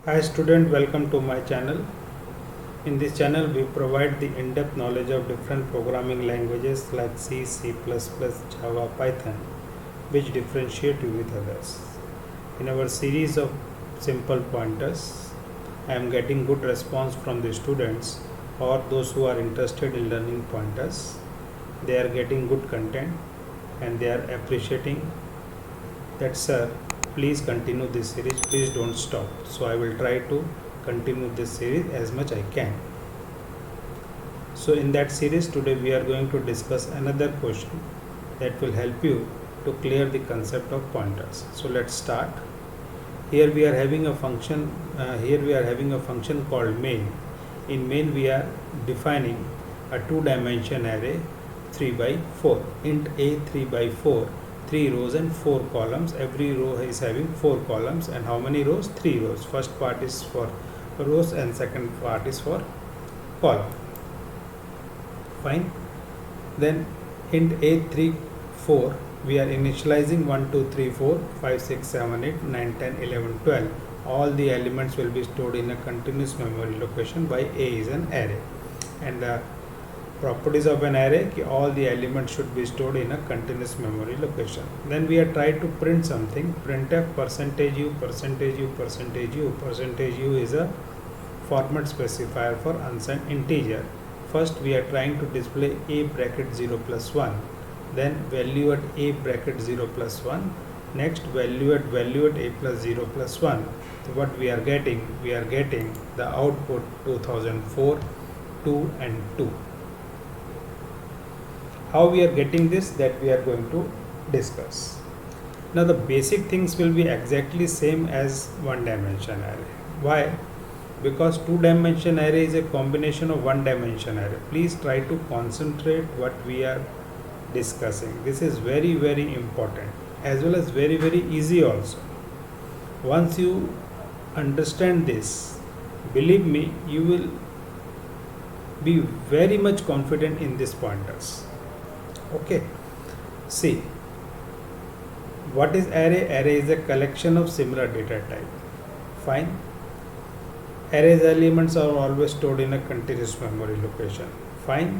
Hi student, welcome to my channel. In this channel we provide the in-depth knowledge of different programming languages like C, C++, Java, Python, which differentiate you with others. In our series of simple pointers, I am getting good response from the students or those who are interested in learning pointers. They are getting good content and they are appreciating that, sir, please continue this series, please don't stop. So I will try to continue this series as much I can. So in that series today we are going to discuss another question that will help you to clear the concept of pointers. So let's start. Here we are having a function called main. In main we are defining a two-dimension array 3 by 4, int a 3 by 4, 3 rows and 4 columns. Every row is having 4 columns, and how many rows? 3 rows. First part is for rows and second part is for column. Fine. Then int a 3 4, we are initializing 1 2 3 4 5 6 7 8 9 10 11 12. All the elements will be stored in a continuous memory location by a is an array, and the properties of an array, all the elements should be stored in a continuous memory location. Then we are trying to print something. Printf percentage u percentage u percentage u. Percentage u is a format specifier for unsigned integer. First we are trying to display a bracket 0 plus 1, then value at a bracket 0 plus 1, next value at a plus 0 plus 1. So what we are getting the output 2004, 2 and 2. How we are getting this, that we are going to discuss. Now the basic things will be exactly same as one dimension array. Why? Because two dimension array is a combination of one dimension array. Please try to concentrate what we are discussing. This is very important, as well as very easy also. Once you understand this, believe me, you will be very much confident in these pointers. Okay, see, what is array? Array is a collection of similar data type. Fine. Array's elements are always stored in a continuous memory location. Fine.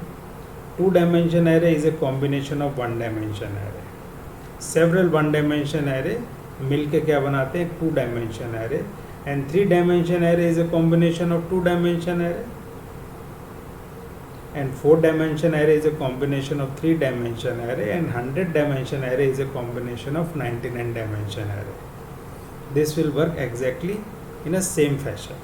Two-dimension array is a combination of one-dimension array. Several one-dimension array मिलके क्या बनाते हैं? Two-dimension array. And three-dimension array is a combination of two-dimension array. And 4-dimension array is a combination of 3-dimension array, and 100-dimension array is a combination of 99-dimension array. This will work exactly in a same fashion.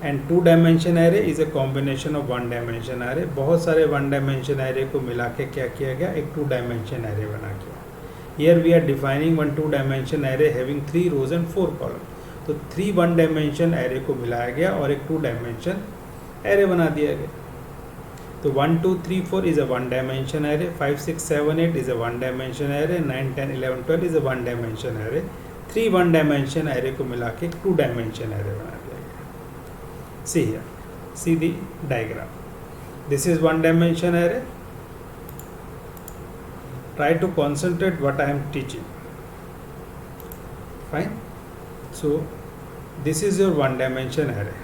And 2-dimension array is a combination of 1-dimension array. बहुत सारे 1-dimension array को मिला के क्या किया गया? एक 2-dimension array बना गया. Here we are defining one 2-dimension array having 3 rows and 4 columns. तो 3 1-dimension array को मिलाया गया और एक 2-dimension array बना दिया गया. तो 1 2 3 4 is a 1-dimension array, 5 6 7 8 is a 1-dimension array, 9 10 11 12 is a 1-dimension array. 3 1-dimension array को मिला के 2-dimension array बना दिया गया. See here, see the diagram. This is 1-dimension array. Try to concentrate what I am teaching. Fine. So this is your 1-dimension array.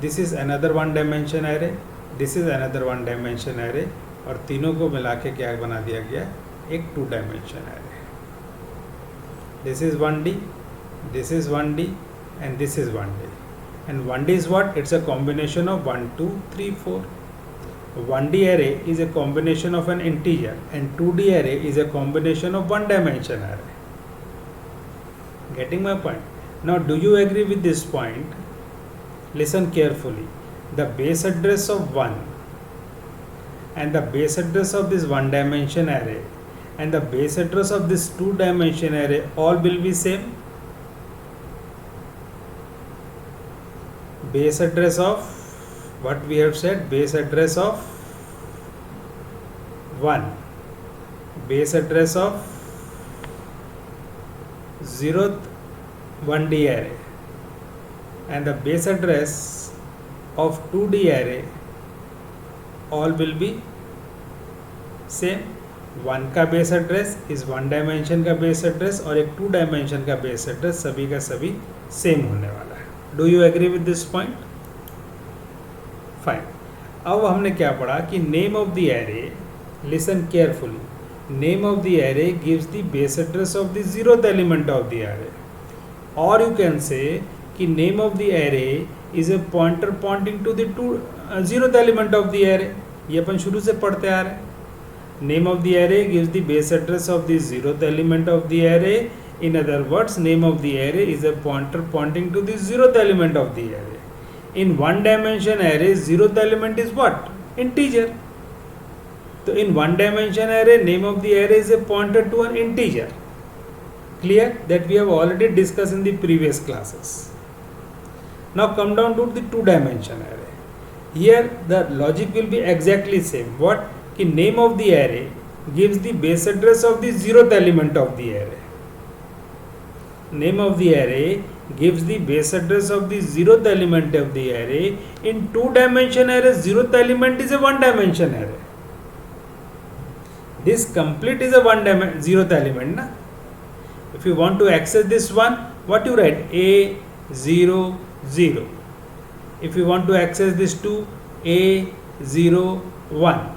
This is another 1-dimension array. This is another 1-dimension array. और तीनों को मिला के क्या बना दिया गया? एक 2-dimension array. This is 1D, this is 1D, and this is 1D. And 1D is what? It's a combination of 1 2 3 4. 1D array is a combination of an integer, and 2D array is a combination of 1-dimension array. Getting my point? Now do you agree with this point? Listen carefully. The base address of 1 and the base address of this 1-dimension array and the base address of this 2-dimension array all will be same. Base address of what we have said, base address of 1, base address of 0th 1D array, and the base address of 2D array all will be same. 1 का base address, इस 1 dimension का base address और एक 2 dimension का base address सभी का सभी same होने वाला है। Do you agree with this point? Fine. अब हमने क्या पढ़ा कि name of the array, listen carefully, name of the array gives the base address of the zeroth element of the array, or you can say कि name of the array is a pointer pointing to the zeroth element of the array। ये अपन शुरू से पढ़ते आ रहे हैं। name of the array gives the base address of the zeroth element of the array, in other words name of the array is a pointer pointing to the zeroth element of the array। in one dimension array zeroth element is what? Integer। तो in one dimension array name of the array is a pointer to an integer, clear, that we have already discussed in the previous classes। now come down to the two dimension array। here the logic will be exactly same। what? कि name of the array gives the base address of the zeroth element of the array। name of the array gives the base address of the zeroth element of the array। in two dimension array zeroth element is a one dimension array। this complete is a zeroth element na? if you want to access this one, what you write? a 0 0। if you want to access this 2, a 0 1,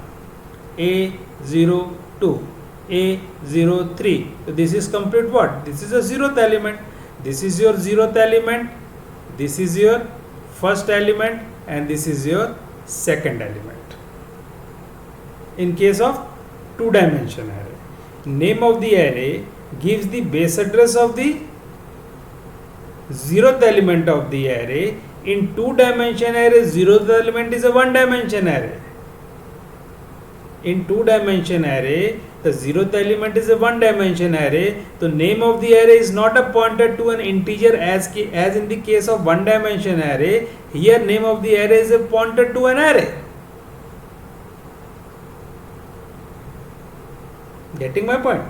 a 0 2, a 0 3। so this is complete what? this is a zeroth element, this is your zeroth element, this is your first element, and this is your second element in case of two dimension array। name of the array gives the base address of the zeroth element of the array। in two dimension array zeroth element is a one dimension array। in two dimension array the zeroth element is a one dimension array, so name of the array is not a pointer to an integer as in the case of one dimension array। here name of the array is a pointer to an array। getting my point?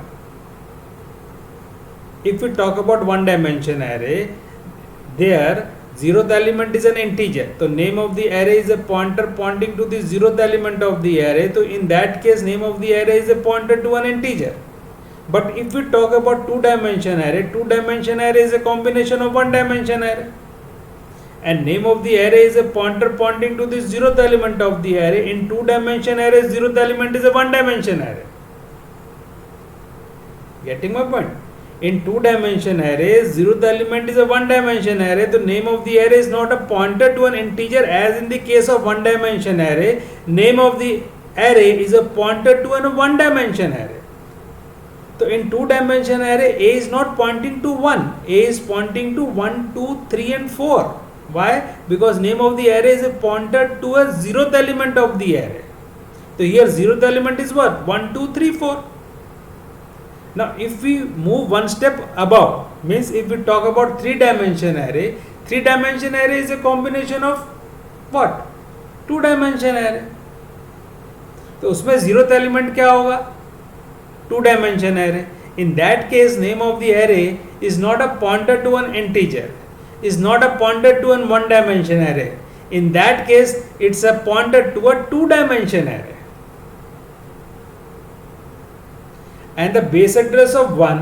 if we talk about one dimension array, there zeroth element is an integer, so name of the array is a pointer pointing to the zeroth element of the array, so in that case name of the array is a pointer to an integer। but if we talk about two dimension array, two dimension array is a combination of one dimension array, and name of the array is a pointer pointing to the zeroth element of the array। in two dimension array zeroth element is a one dimension array। getting my point? in two dimension array zeroth element is a one dimension array, the name of the array is not a pointer to an integer as in the case of one dimension array, name of the array is a pointer to an one dimension array। so in two dimension array a is not pointing to 1, a is pointing to 1 2 3 and 4। why? because name of the array is a pointer to a zeroth element of the array, so here zeroth element is what? 1 2 3 4। now if we move one step above, means if we talk about three dimension array, three dimension array is a combination of what? two dimension array। तो उसमें zeroth element क्या होगा? two dimension array। in that case name of the array is not a pointer to an integer, is not a pointer to an one dimension array, in that case it's a pointer to a two dimension array। and the base address of 1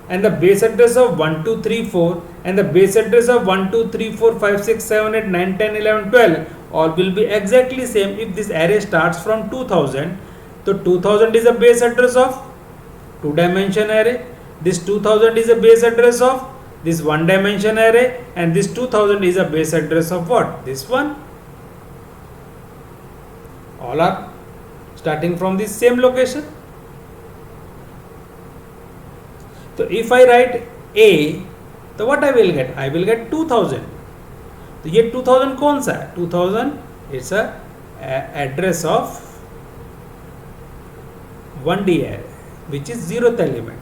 and the base address of 1 2 3 4 and the base address of 1 2 3 4 5 6 7 8 9 10 11 12 all will be exactly same if this array starts from 2000। so 2000 is a base address of two dimension array, this 2000 is a base address of this one dimension array, and this 2000 is a base address of what? this one। all are starting from the same location। so if I write a, तो what I will get? I will get 2000। तो ये 2000 कौन सा है? 2000 it's a address of 1D array which is zeroth element।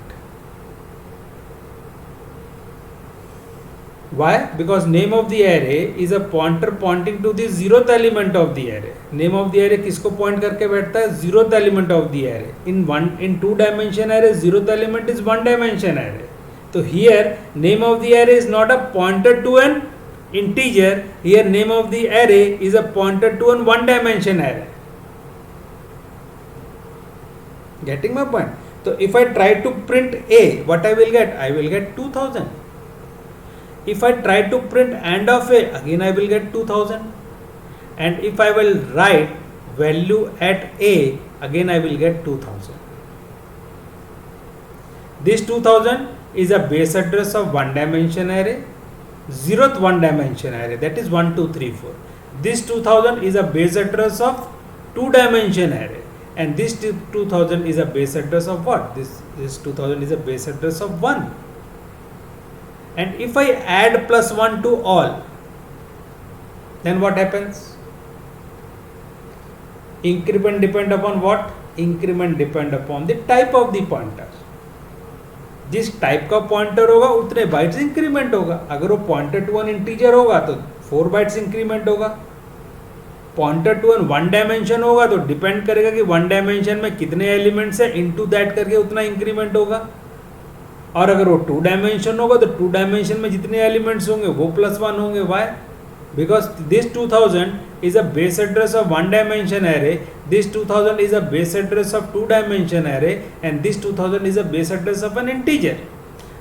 why? because name of the array is a pointer pointing to the zeroth element of the array। name of the array किसको point करके बैठता है? zeroth element of the array। in two dimension array zeroth element is one dimension array, so here name of the array is not a pointer to an integer, here name of the array is a pointer to an one dimension array। Getting my point? So if I try to print A, what I will get? I will get 2000. If I try to print AND of A, again I will get 2000. And if I will write value at A, again I will get 2000. This 2000 is a base address of one dimension array, zeroth one dimension array, that is 1, 2, 3, 4. This 2000 is a base address of two dimension array, and this 2000 is a base address of what? This 2000 is a base address of 1. And if I add plus 1 to all, then what happens? Increment depend upon what? Increment depend upon the type of the pointer. जिस type का pointer होगा उतने bytes increment होगा. अगर वो pointer to 1 integer होगा तो 4 bytes increment होगा. पॉइंटर टू 1 डायमेंशन होगा तो डिपेंड करेगा कि 1 डायमेंशन में कितने एलिमेंट्स है, इनटू दैट करके उतना इंक्रीमेंट होगा. और अगर वो 2 डायमेंशन होगा तो 2 डायमेंशन में जितने एलिमेंट्स होंगे वो +1 होंगे. Y? Because this 2000 is a base address of one dimension array, this 2000 is a base address of 2 dimension array, and this 2000 is a base address of an integer.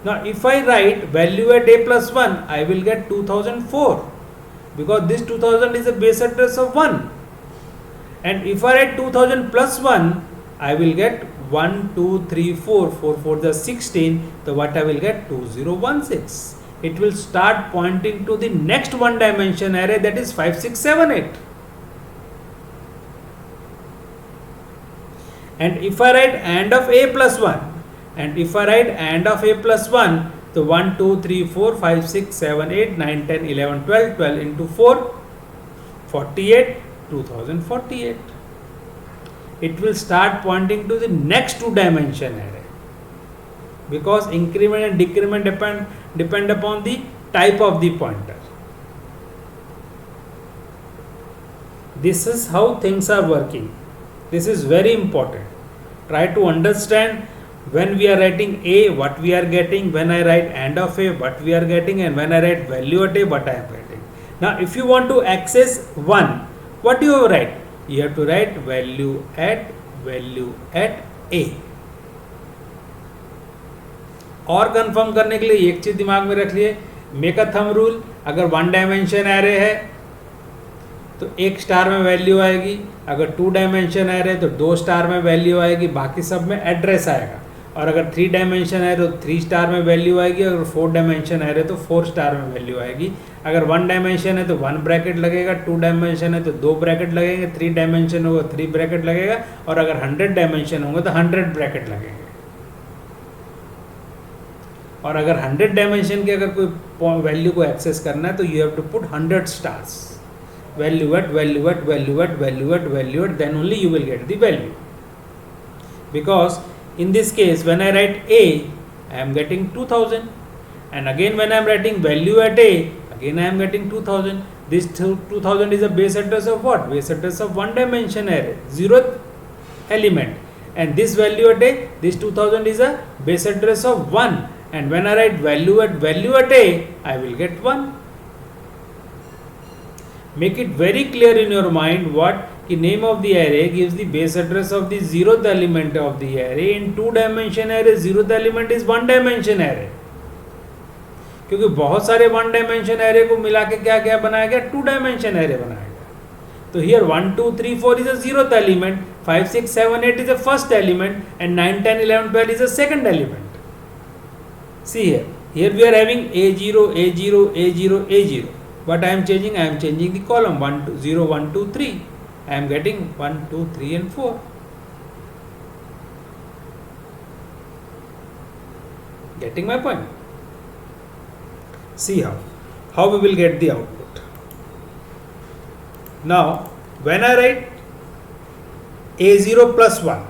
Now if I write value at A plus 1, I will get 2004, because this 2000 is a base address of 1. And if I write 2000 plus 1, I will get 1, 2, 3, 4, 4, 4 the 16, so what I will get? 2016. It will start pointing to the next one dimension array, that is 5, 6, 7, 8. And if I write AND of A plus 1, and if I write AND of A plus 1, so 1, 2, 3, 4, 5, 6, 7, 8, 9, 10, 11, 12, 12 into 4, 48, 2048. It will start pointing to the next two dimension array, because increment and decrement depend upon the type of the pointer. This is how things are working. This is very important. Try to understand when we are writing A, what we are getting, when I write AND of A, what we are getting, and when I write value at A, what I am getting. Now if you want to access 1, what do you write? You have to write value at A. और confirm करने के लिए एक चीज दिमाग में रख लिए, मेक अ थंब रूल. अगर 1 डायमेंशन एरे है तो 1 स्टार में वैल्यू आएगी, अगर 2 डायमेंशन एरे है तो 2 स्टार में वैल्यू आएगी, बाकी सब में एड्रेस आएगा. और अगर 3 डायमेंशन है तो 3 स्टार में वैल्यू आएगी, अगर 4 डायमेंशन है तो 4 स्टार में वैल्यू आएगी. अगर 1 डायमेंशन है तो 1 ब्रैकेट लगेगा, 2 डायमेंशन है तो 2 ब्रैकेट लगेंगे, 3 डायमेंशन होगा 3 ब्रैकेट लगेगा, और अगर 100 डायमेंशन होंगे तो 100 ब्रैकेट लगेंगे. और अगर 100 डायमेंशन के अगर कोई वैल्यू को एक्सेस करना है तो you have to put 100 stars, value at value at value at value at value at, then only you will get the value. Because in this case when I write A, I am getting 2000, and again when I am writing value at A, again I am getting 2000. This 2000 is a base address of what? Base address of one dimension array, 0th element, and this value at A, this 2000 is a base address of 1, and when I write value at A, I will get 1. Make it very clear in your mind what the name of the array gives the base address of the 0th element of the array. In 2 dimension array, 0th element is 1 dimension array, क्योंकि बहुत सारे 1 dimension array को मिला के क्या क्या बनाया गया? 2 dimension array बनाया गया. तो here 1, 2, 3, 4 is a 0th element, 5, 6, 7, 8 is a first element, and 9, 10, 11, 12 is a second element. See here we are having A0, A0, A0, A0. What I am changing? I am changing the column 1, 2, 0, 1, 2, 3. I am getting 1, 2, 3 and 4. Getting my point? See how we will get the output. Now when I write A0 plus 1,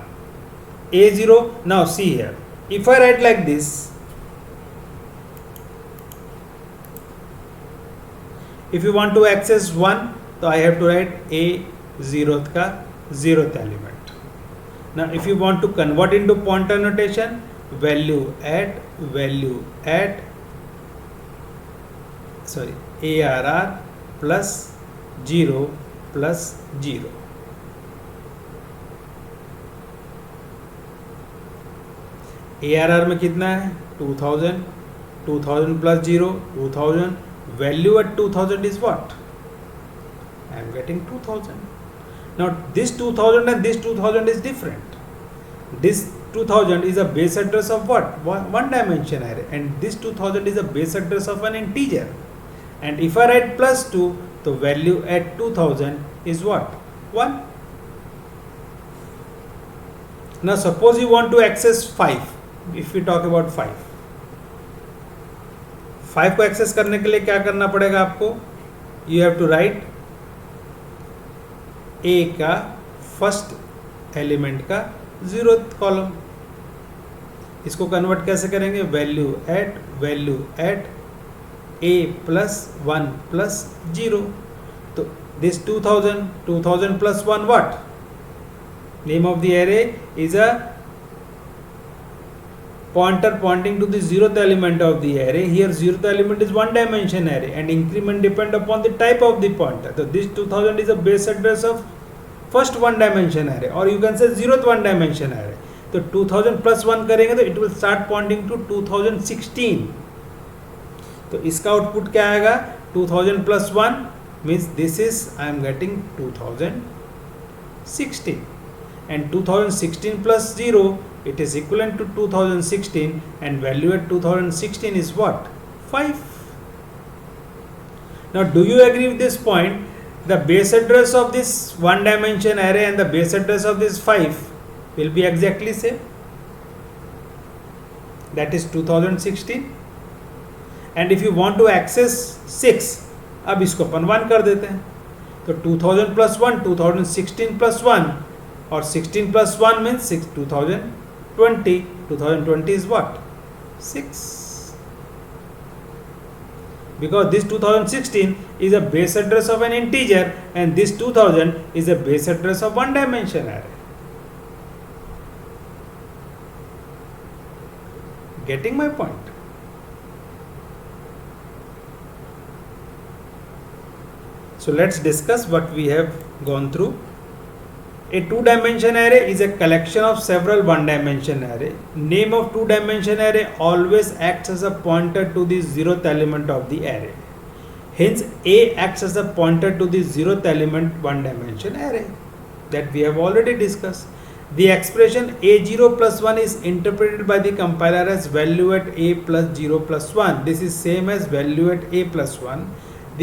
A0, now see here, if I write like this, if you want to access 1, so I have to write A 0th का 0th element. Now if you want to convert into pointer notation, value at ARR plus 0 . ARR में कितना है 2000, 2000 plus 0 2000, value at 2000 is what? I am getting 2000. Now this 2000 and this 2000 is different. This 2000 is a base address of what? One dimension array, and this 2000 is a base address of an integer. And if I write plus 2, the value at 2000 is what? 1. Now suppose you want to access 5. If we talk about 5 को access करने के लिए क्या करना पड़ेगा आपको? You have to right ए का first element का 0th कॉलम. इसको कन्वर्ट कैसे करेंगे? वैल्यू एट ए प्लस 1 प्लस 0. तो this 2000 plus 1 what? Name of the array is a pointer pointing to the 0th element of the array. Here 0th element is one dimension array and increment depend upon the type of the pointer. So this 2000 is a base address of first one dimension array, or you can say 0th one dimension array. तो 2000 plus 1 करेंगे तो it will start pointing to 2016. तो इसका output क्या आएगा? 2000 plus 1 means this is I am getting 2016, and 2016 plus 0 it is equivalent to 2016, and value at 2016 is what? 5. Now do you agree with this point? The base address of this one dimension array and the base address of this 5 will be exactly same. That is 2016. And if you want to access 6, अब इसको अपन 1 कर देते हैं. तो 2000 plus 1, 2016 plus 1, or 16 plus 1 means 2020. 2020 is what? 6. Because this 2016 is a base address of an integer, and this 2000 is a base address of one dimension array. Getting my point? So let's discuss what we have gone through. A two-dimension array is a collection of several one-dimension array. Name of two-dimension array always acts as a pointer to the 0th element of the array. Hence, A acts as a pointer to the 0th element one-dimension array that we have already discussed. The expression A0 plus 1 is interpreted by the compiler as value at A plus 0 plus 1. This is same as value at A plus 1.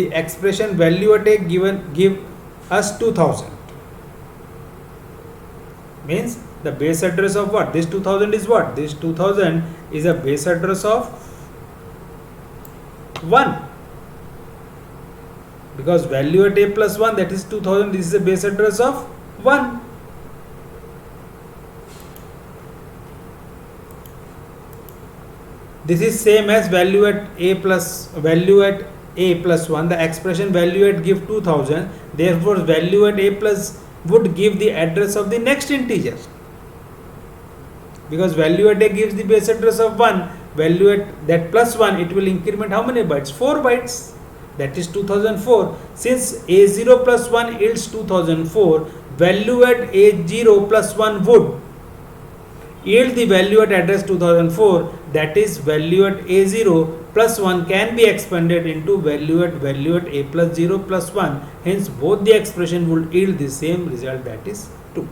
The expression value at A give us 2000. Means the base address of what? This 2000 is what? This 2000 is a base address of 1, because value at A plus 1, that is 2000, this is a base address of 1. This is same as value at A plus 1. The expression value at give 2000, therefore value at A plus would give the address of the next integer, because value at A gives the base address of 1. Value at that plus 1, it will increment how many bytes? 4 bytes, that is 2004. Since A0 plus 1 yields 2004, value at A0 plus 1 would yield the value at address 2004, that is value at A0 plus 1 can be expanded into value at A plus 0 plus 1. Hence both the expression will yield the same result, that is 2.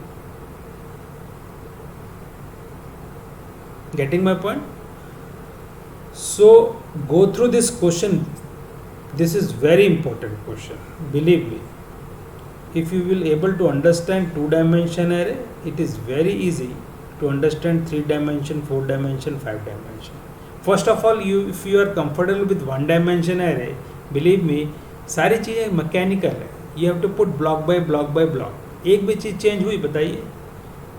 Getting my point? So go through this question. This is very important question. Believe me, if you will able to understand two-dimension array, it is very easy to understand 3-dimension, 4-dimension, 5-dimension. First of all, if you are comfortable with 1-dimension array, believe me, सारी चीज़ें mechanical है. You have to put block by block by block. एक भी चीज़ change हुई बताइए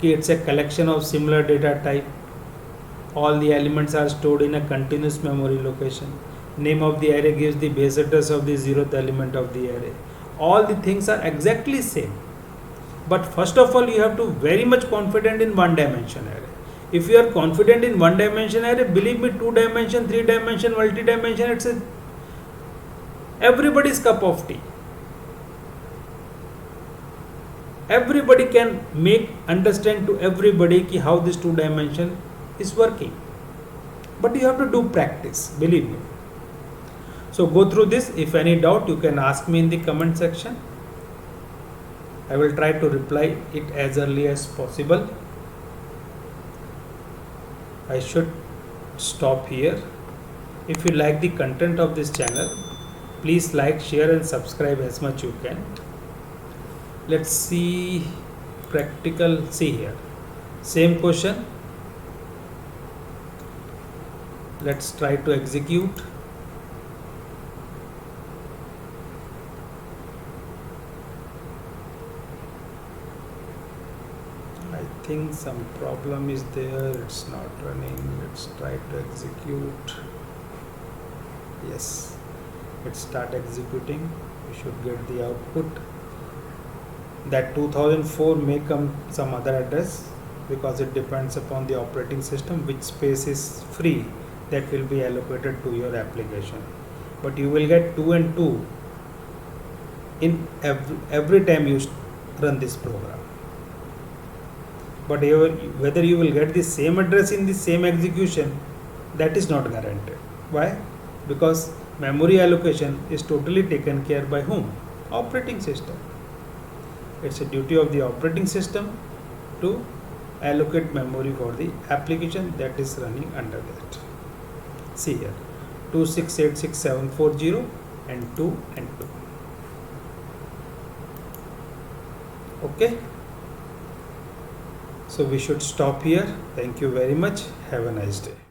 कि it's a collection of similar data type. All the elements are stored in a continuous memory location. Name of the array gives the base address of the 0th element of the array. All the things are exactly same. But first of all, you have to very much confident in 1-dimension array. If you are confident in 1-dimension array, believe me, 2-dimension, 3-dimension, multi-dimension, it's everybody's cup of tea. Everybody can make understand to everybody ki how this 2-dimension is working. But you have to do practice, believe me. So go through this. If any doubt, you can ask me in the comment section. I will try to reply it as early as possible. I should stop here. If you like the content of this channel, please like, share and subscribe as much you can. Let's see practical. See here, same question. Let's try to execute. I think some problem is there, it's not running. Let's try to execute. Yes, let's start executing. We should get the output. That 2004 may come some other address, because it depends upon the operating system which space is free that will be allocated to your application. But you will get 2 and 2 in every time you run this program. But whether you will get the same address in the same execution, that is not guaranteed. Why? Because memory allocation is totally taken care by whom? Operating system. It's a duty of the operating system to allocate memory for the application that is running under that. See here, 2686740 and 2 and 2. Okay. So we should stop here. Thank you very much. Have a nice day.